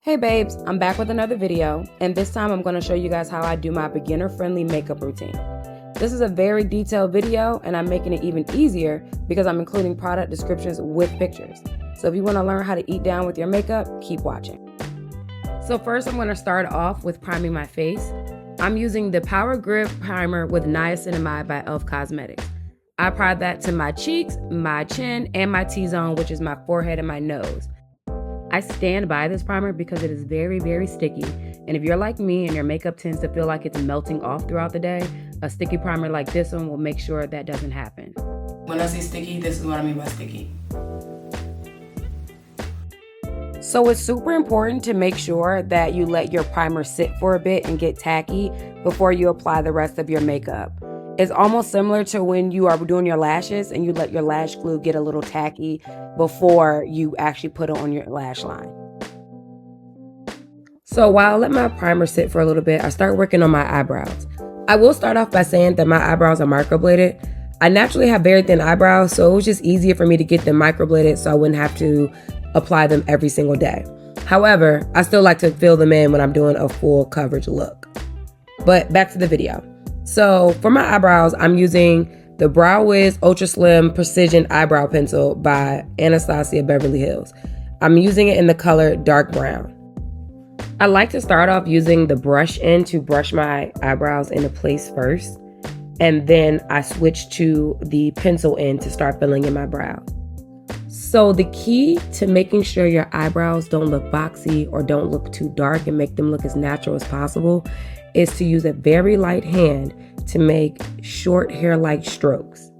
Hey babes, I'm back with another video, and this time I'm going to show you guys how I do my beginner-friendly makeup routine. This is a very detailed video, and I'm making it even easier because I'm including product descriptions with pictures. So if you want to learn how to eat down with your makeup, keep watching. So first I'm going to start off with priming my face. I'm using the Power Grip Primer with Niacinamide by e.l.f. Cosmetics. I apply that to my cheeks, my chin, and my T-zone, which is my forehead and my nose. I stand by this primer because it is very, very sticky. And if you're like me and your makeup tends to feel like it's melting off throughout the day, a sticky primer like this one will make sure that doesn't happen. When I say sticky, this is what I mean by sticky. So it's super important to make sure that you let your primer sit for a bit and get tacky before you apply the rest of your makeup. It's almost similar to when you are doing your lashes and you let your lash glue get a little tacky before you actually put it on your lash line. So while I let my primer sit for a little bit, I start working on my eyebrows. I will start off by saying that my eyebrows are microbladed. I naturally have very thin eyebrows, so it was just easier for me to get them microbladed so I wouldn't have to apply them every single day. However, I still like to fill them in when I'm doing a full coverage look. But back to the video. So for my eyebrows, I'm using the Brow Wiz Ultra Slim Precision Eyebrow Pencil by Anastasia Beverly Hills. I'm using it in the color dark brown. I like to start off using the brush end to brush my eyebrows into place first, and then I switch to the pencil end to start filling in my brows. So the key to making sure your eyebrows don't look boxy or don't look too dark and make them look as natural as possible is to use a very light hand to make short hair-like strokes.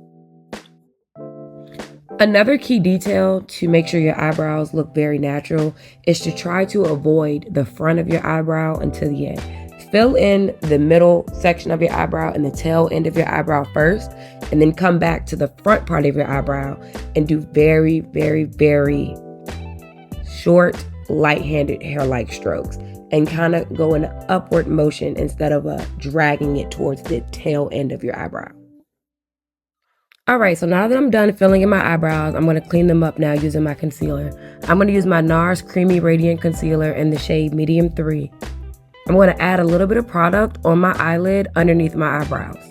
Another key detail to make sure your eyebrows look very natural is to try to avoid the front of your eyebrow until the end. Fill in the middle section of your eyebrow and the tail end of your eyebrow first, and then come back to the front part of your eyebrow and do very, very, very short, light-handed hair-like strokes, and kind of go in an upward motion instead of dragging it towards the tail end of your eyebrow. Alright, so now that I'm done filling in my eyebrows, I'm going to clean them up now using my concealer. I'm going to use my NARS Creamy Radiant Concealer in the shade Medium 3. I'm going to add a little bit of product on my eyelid underneath my eyebrows.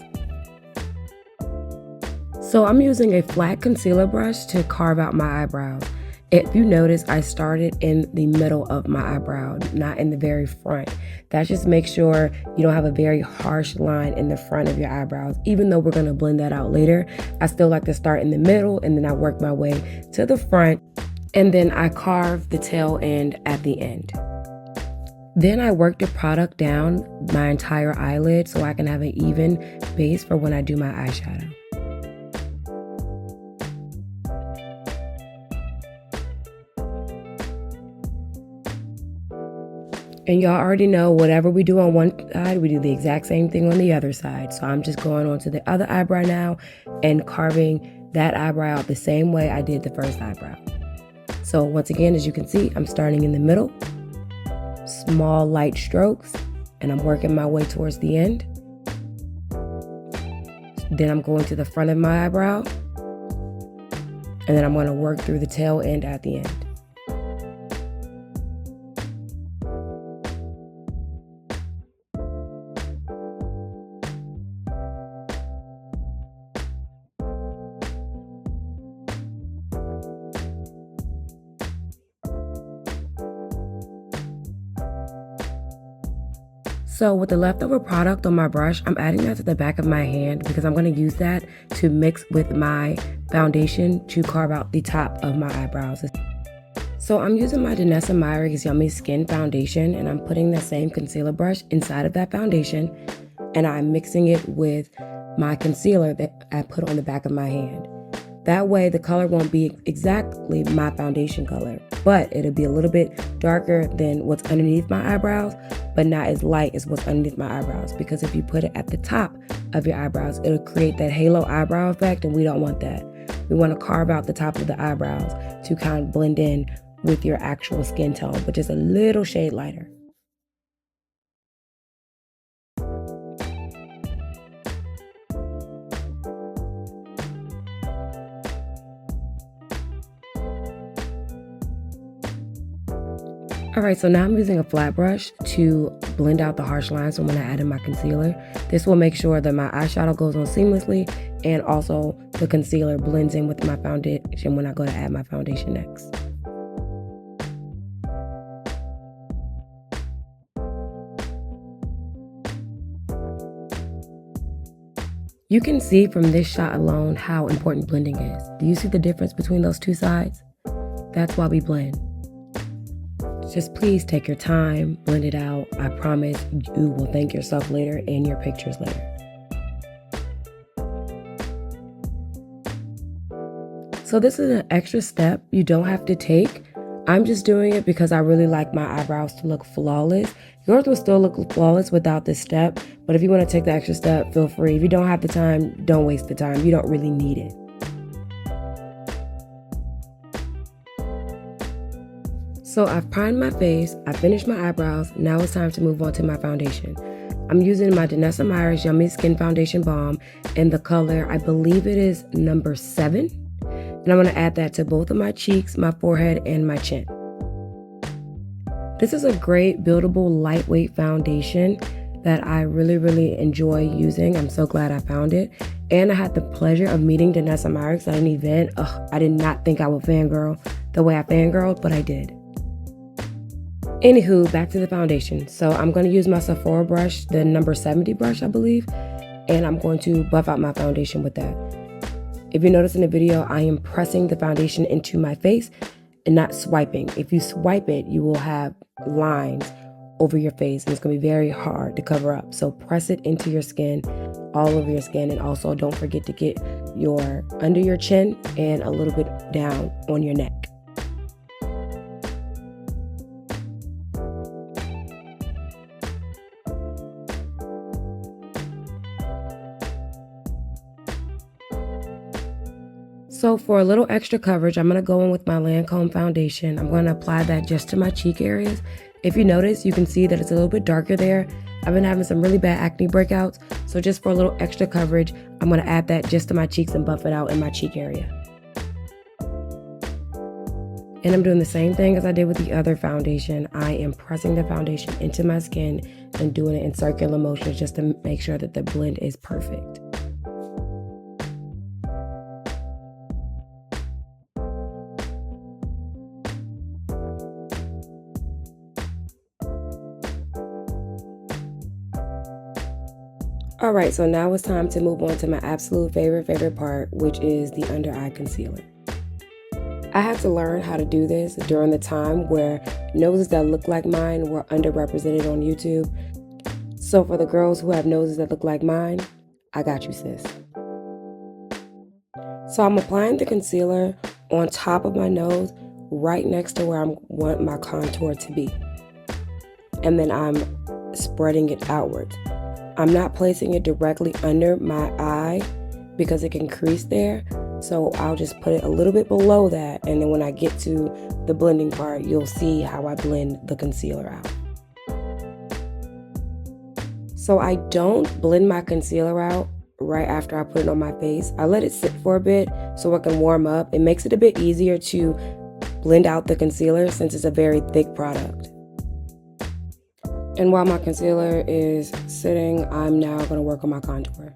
So I'm using a flat concealer brush to carve out my eyebrows. If you notice, I started in the middle of my eyebrow, not in the very front. That just makes sure you don't have a very harsh line in the front of your eyebrows. Even though we're going to blend that out later, I still like to start in the middle and then I work my way to the front, and then I carve the tail end at the end. Then I work the product down my entire eyelid so I can have an even base for when I do my eyeshadow. And y'all already know, whatever we do on one side, we do the exact same thing on the other side. So I'm just going on to the other eyebrow now and carving that eyebrow out the same way I did the first eyebrow. So once again, as you can see, I'm starting in the middle, small light strokes, and I'm working my way towards the end. Then I'm going to the front of my eyebrow, and then I'm going to work through the tail end at the end. So with the leftover product on my brush, I'm adding that to the back of my hand because I'm going to use that to mix with my foundation to carve out the top of my eyebrows. So I'm using my Danessa Myricks Yummy Skin Foundation, and I'm putting the same concealer brush inside of that foundation, and I'm mixing it with my concealer that I put on the back of my hand. That way the color won't be exactly my foundation color, but it'll be a little bit darker than what's underneath my eyebrows, but not as light as what's underneath my eyebrows, because if you put it at the top of your eyebrows, it'll create that halo eyebrow effect, and we don't want that. We want to carve out the top of the eyebrows to kind of blend in with your actual skin tone, but just a little shade lighter. Alright, so now I'm using a flat brush to blend out the harsh lines from when I added my concealer. This will make sure that my eyeshadow goes on seamlessly and also the concealer blends in with my foundation when I go to add my foundation next. You can see from this shot alone how important blending is. Do you see the difference between those two sides? That's why we blend. Just please take your time, blend it out. I promise you will thank yourself later and your pictures later. So this is an extra step you don't have to take. I'm just doing it because I really like my eyebrows to look flawless. Yours will still look flawless without this step, but if you want to take the extra step, feel free. If you don't have the time, don't waste the time. You don't really need it. So I've primed my face, I finished my eyebrows, now it's time to move on to my foundation. I'm using my Danessa Myricks Yummy Skin Foundation Balm in the color, I believe it is number 7. And I'm going to add that to both of my cheeks, my forehead, and my chin. This is a great buildable lightweight foundation that I really enjoy using. I'm so glad I found it. And I had the pleasure of meeting Danessa Myricks at an event. I did not think I would fangirl the way I fangirled, but I did. Anywho, back to the foundation. So I'm going to use my Sephora brush, the number 70 brush, I believe, and I'm going to buff out my foundation with that. If you notice in the video, I am pressing the foundation into my face and not swiping. If you swipe it, you will have lines over your face and it's going to be very hard to cover up. So press it into your skin, all over your skin, and also don't forget to get your under your chin and a little bit down on your neck. So for a little extra coverage, I'm going to go in with my Lancome foundation. I'm going to apply that just to my cheek areas. If you notice, you can see that it's a little bit darker there. I've been having some really bad acne breakouts. So just for a little extra coverage, I'm going to add that just to my cheeks and buff it out in my cheek area. And I'm doing the same thing as I did with the other foundation. I am pressing the foundation into my skin and doing it in circular motions just to make sure that the blend is perfect. Alright, so now it's time to move on to my absolute favorite part, which is the under eye concealer. I had to learn how to do this during the time where noses that look like mine were underrepresented on YouTube. So for the girls who have noses that look like mine, I got you, sis. So I'm applying the concealer on top of my nose, right next to where I want my contour to be. And then I'm spreading it outwards. I'm not placing it directly under my eye because it can crease there. So I'll just put it a little bit below that. And then when I get to the blending part, you'll see how I blend the concealer out. So I don't blend my concealer out right after I put it on my face. I let it sit for a bit so it can warm up. It makes it a bit easier to blend out the concealer since it's a very thick product. And while my concealer is sitting, I'm now going to work on my contour.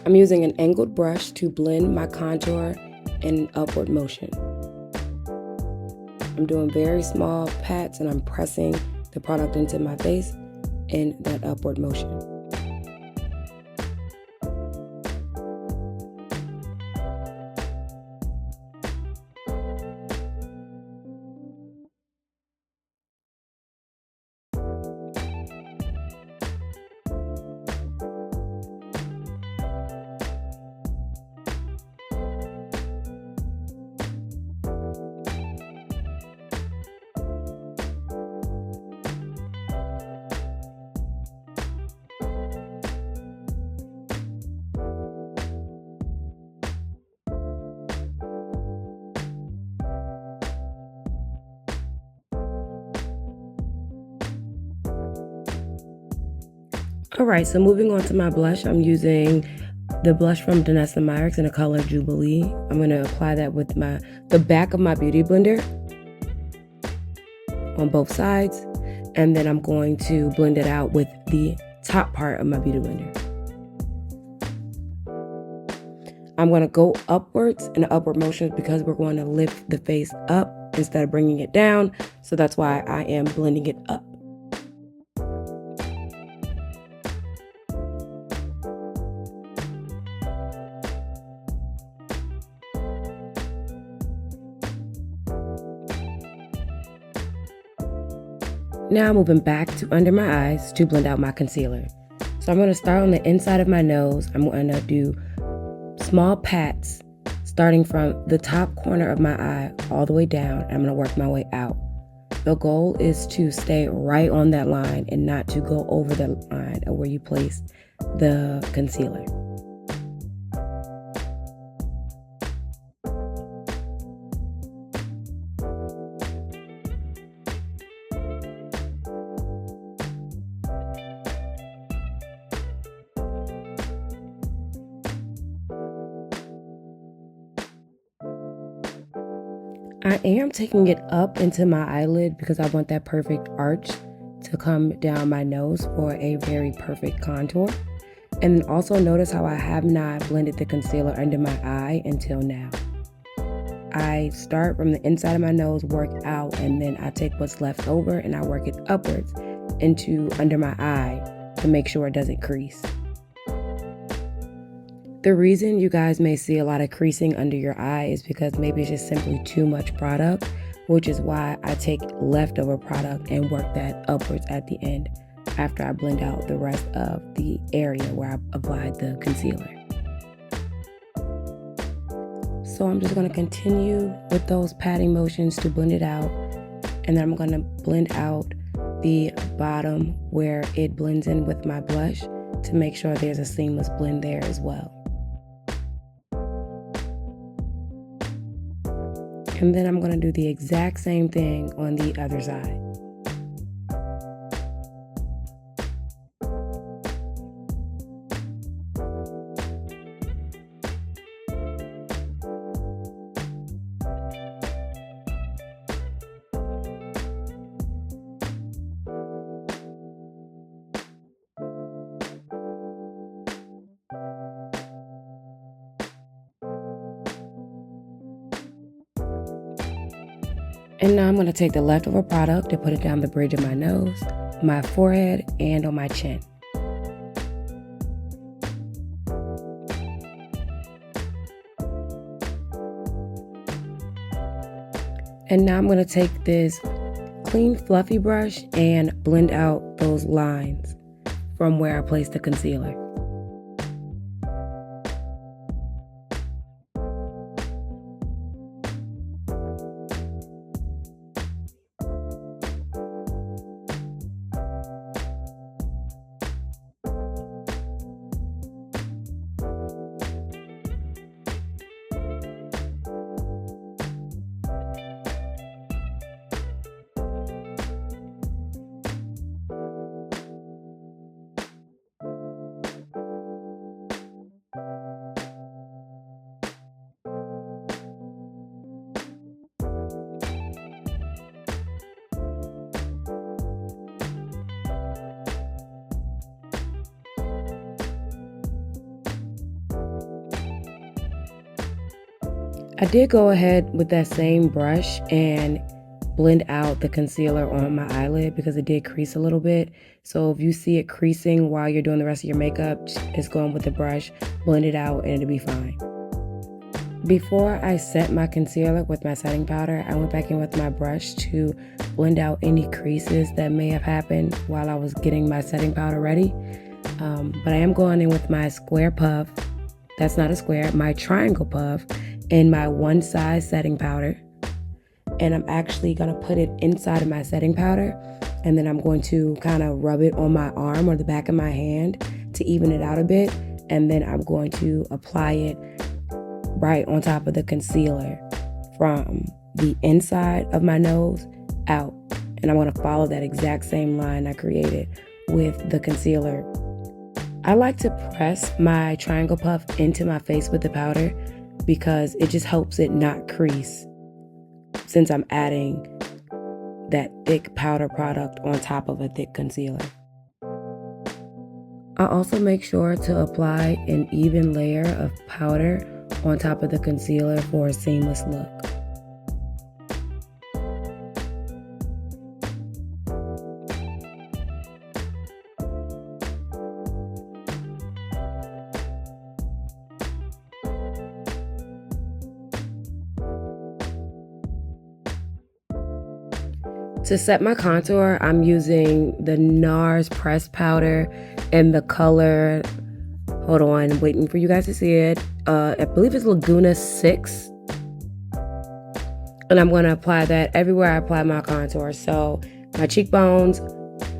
I'm using an angled brush to blend my contour in an upward motion. I'm doing very small pats and I'm pressing the product into my face in that upward motion. Alright, so moving on to my blush, I'm using the blush from Danessa Myricks in the color Jubilee. I'm going to apply that with the back of my Beauty Blender on both sides, and then I'm going to blend it out with the top part of my Beauty Blender. I'm going to go upwards in upward motions because we're going to lift the face up instead of bringing it down, so that's why I am blending it up. Now moving back to under my eyes to blend out my concealer. So I'm going to start on the inside of my nose. I'm going to do small pats starting from the top corner of my eye all the way down. I'm going to work my way out. The goal is to stay right on that line and not to go over the line of where you place the concealer. I am taking it up into my eyelid because I want that perfect arch to come down my nose for a very perfect contour. And also notice how I have not blended the concealer under my eye until now. I start from the inside of my nose, work out, and then I take what's left over and I work it upwards into under my eye to make sure it doesn't crease. The reason you guys may see a lot of creasing under your eye is because maybe it's just simply too much product, which is why I take leftover product and work that upwards at the end after I blend out the rest of the area where I applied the concealer. So I'm just going to continue with those patting motions to blend it out, and then I'm going to blend out the bottom where it blends in with my blush to make sure there's a seamless blend there as well. And then I'm going to do the exact same thing on the other side. And now I'm going to take the leftover product and put it down the bridge of my nose, my forehead, and on my chin. And now I'm going to take this clean fluffy brush and blend out those lines from where I placed the concealer. I did go ahead with that same brush and blend out the concealer on my eyelid because it did crease a little bit. So if you see it creasing while you're doing the rest of your makeup, just go in with the brush, blend it out, and it'll be fine. Before I set my concealer with my setting powder, I went back in with my brush to blend out any creases that may have happened while I was getting my setting powder ready. But I am going in with my square puff, that's not a square, my triangle puff, and my one size setting powder. And I'm actually going to put it inside of my setting powder, and then I'm going to kind of rub it on my arm or the back of my hand to even it out a bit, and then I'm going to apply it right on top of the concealer from the inside of my nose out. And I'm going to follow that exact same line I created with the concealer I like to press my triangle puff into my face with the powder because it just helps it not crease since I'm adding that thick powder product on top of a thick concealer. I also make sure to apply an even layer of powder on top of the concealer for a seamless look. To set my contour, I'm using the NARS pressed powder and the color, hold on, I'm waiting for you guys to see it. I believe it's Laguna 6. And I'm going to apply that everywhere I apply my contour. So my cheekbones,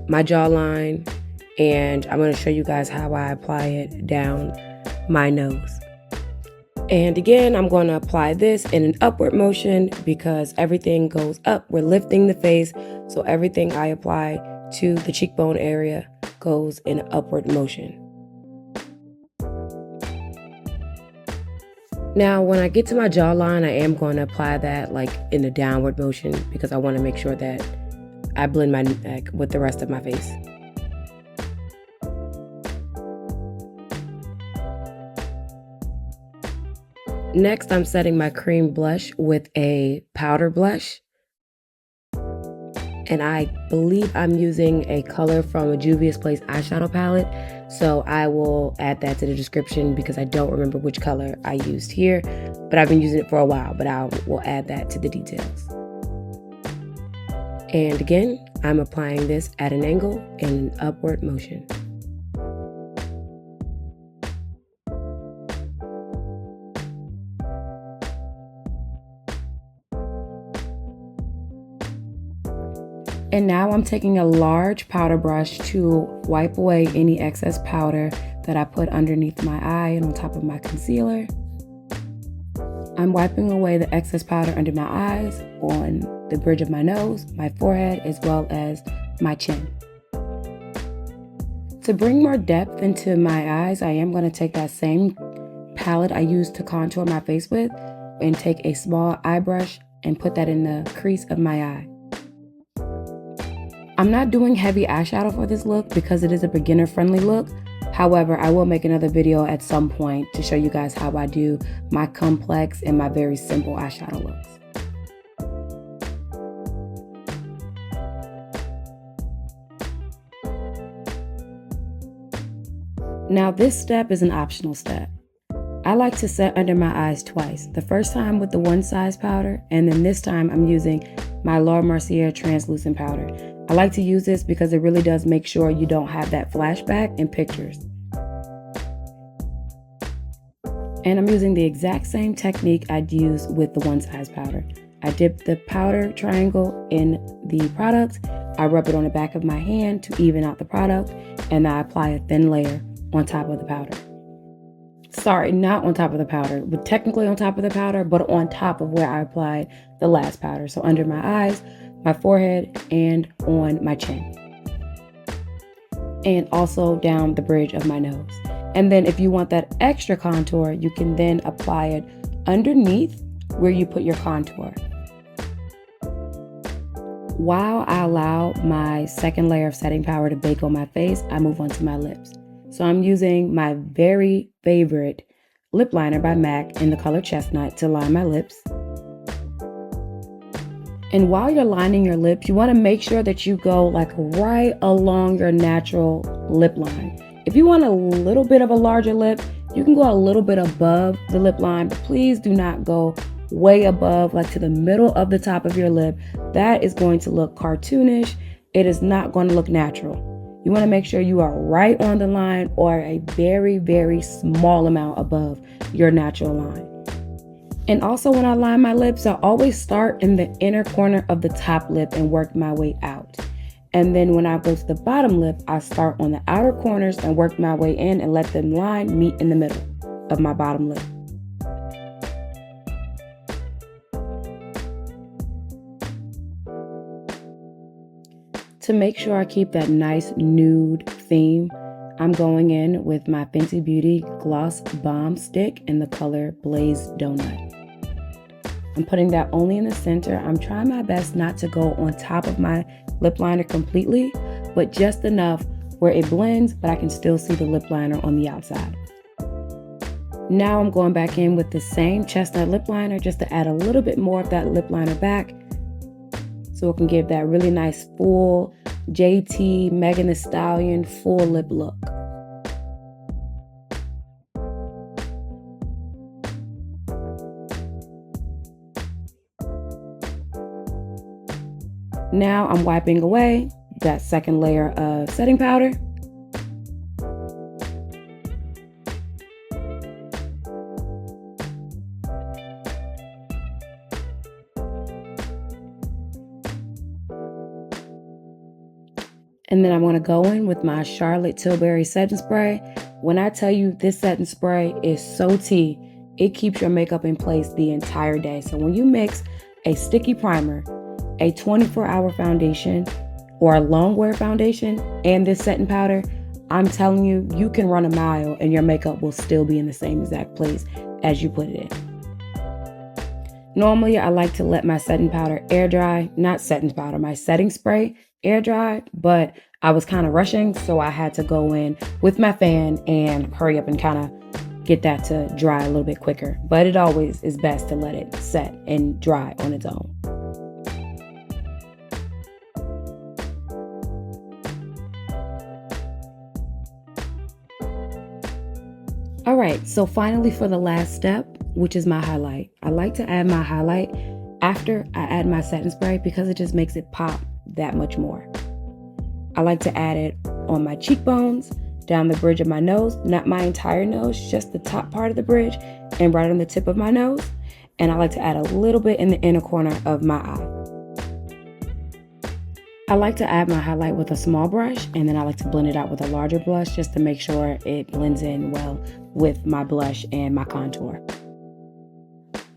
my jawline, and I'm going to show you guys how I apply it down my nose. And again, I'm going to apply this in an upward motion because everything goes up. We're lifting the face, so everything I apply to the cheekbone area goes in an upward motion. Now, when I get to my jawline, I am going to apply that like in a downward motion because I want to make sure that I blend my neck with the rest of my face. Next, I'm setting my cream blush with a powder blush. And I believe I'm using a color from a Juvia's Place eyeshadow palette. So I will add that to the description because I don't remember which color I used here. But I've been using it for a while, but I will add that to the details. And again, I'm applying this at an angle in an upward motion. And now I'm taking a large powder brush to wipe away any excess powder that I put underneath my eye and on top of my concealer. I'm wiping away the excess powder under my eyes, on the bridge of my nose, my forehead, as well as my chin. To bring more depth into my eyes, I am going to take that same palette I used to contour my face with and take a small eye brush and put that in the crease of my eye. I'm not doing heavy eyeshadow for this look because it is a beginner-friendly look. However, I will make another video at some point to show you guys how I do my complex and my very simple eyeshadow looks. Now, this step is an optional step. I like to set under my eyes twice. The first time with the one size powder, and then this time I'm using my Laura Mercier translucent powder. I like to use this because it really does make sure you don't have that flashback in pictures. And I'm using the exact same technique I'd use with the one size powder. I dip the powder triangle in the product, I rub it on the back of my hand to even out the product, and I apply a thin layer on top of the powder. Sorry, not on top of the powder, but technically on top of the powder, but on top of where I applied the last powder. So under my eyes, my forehead, and on my chin. And also down the bridge of my nose. And then if you want that extra contour, you can then apply it underneath where you put your contour. While I allow my second layer of setting powder to bake on my face, I move on to my lips. So I'm using my very favorite lip liner by MAC in the color Chestnut to line my lips. And while you're lining your lips, you want to make sure that you go like right along your natural lip line. If you want a little bit of a larger lip, you can go a little bit above the lip line, but please do not go way above, like to the middle of the top of your lip. That is going to look cartoonish. It is not going to look natural. You want to make sure you are right on the line or a very, very small amount above your natural line. And also when I line my lips, I always start in the inner corner of the top lip and work my way out. And then when I go to the bottom lip, I start on the outer corners and work my way in and let the line meet in the middle of my bottom lip. To make sure I keep that nice nude theme, I'm going in with my Fenty Beauty Gloss Bomb Stick in the color Blaze Donut. I'm putting that only in the center. I'm trying my best not to go on top of my lip liner completely, but just enough where it blends, but I can still see the lip liner on the outside. Now I'm going back in with the same chestnut lip liner just to add a little bit more of that lip liner back so it can give that really nice full JT Megan Thee Stallion full lip look. Now I'm wiping away that second layer of setting powder. And then I'm going to go in with my Charlotte Tilbury setting spray. When I tell you this setting spray is so tea, it keeps your makeup in place the entire day. So when you mix a sticky primer, a 24-hour foundation, or a long wear foundation, and this setting powder, I'm telling you, you can run a mile and your makeup will still be in the same exact place as you put it in. Normally, I like to let my setting powder air dry, not setting powder, my setting spray air dry, but I was kind of rushing, so I had to go in with my fan and hurry up and kind of get that to dry a little bit quicker. But it always is best to let it set and dry on its own. All right, so finally for the last step, which is my highlight. I like to add my highlight after I add my setting spray because it just makes it pop that much more. I like to add it on my cheekbones, down the bridge of my nose, not my entire nose, just the top part of the bridge and right on the tip of my nose. And I like to add a little bit in the inner corner of my eye. I like to add my highlight with a small brush, and then I like to blend it out with a larger blush just to make sure it blends in well with my blush and my contour.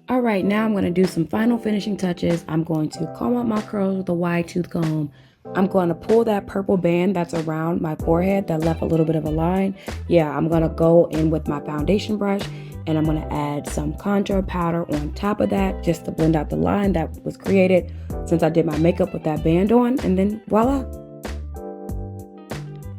All right, now I'm going to do some final finishing touches. I'm going to comb out my curls with a wide tooth comb. I'm going to pull that purple band that's around my forehead that left a little bit of a line. Yeah, I'm going to go in with my foundation brush and I'm going to add some contour powder on top of that just to blend out the line that was created since I did my makeup with that band on, and then voila.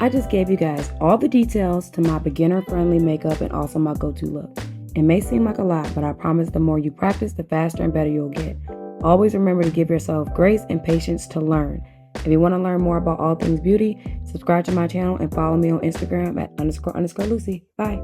I just gave you guys all the details to my beginner-friendly makeup and also my go-to look. It may seem like a lot, but I promise the more you practice, the faster and better you'll get. Always remember to give yourself grace and patience to learn. If you want to learn more about all things beauty, subscribe to my channel and follow me on Instagram at __Lucy. Bye.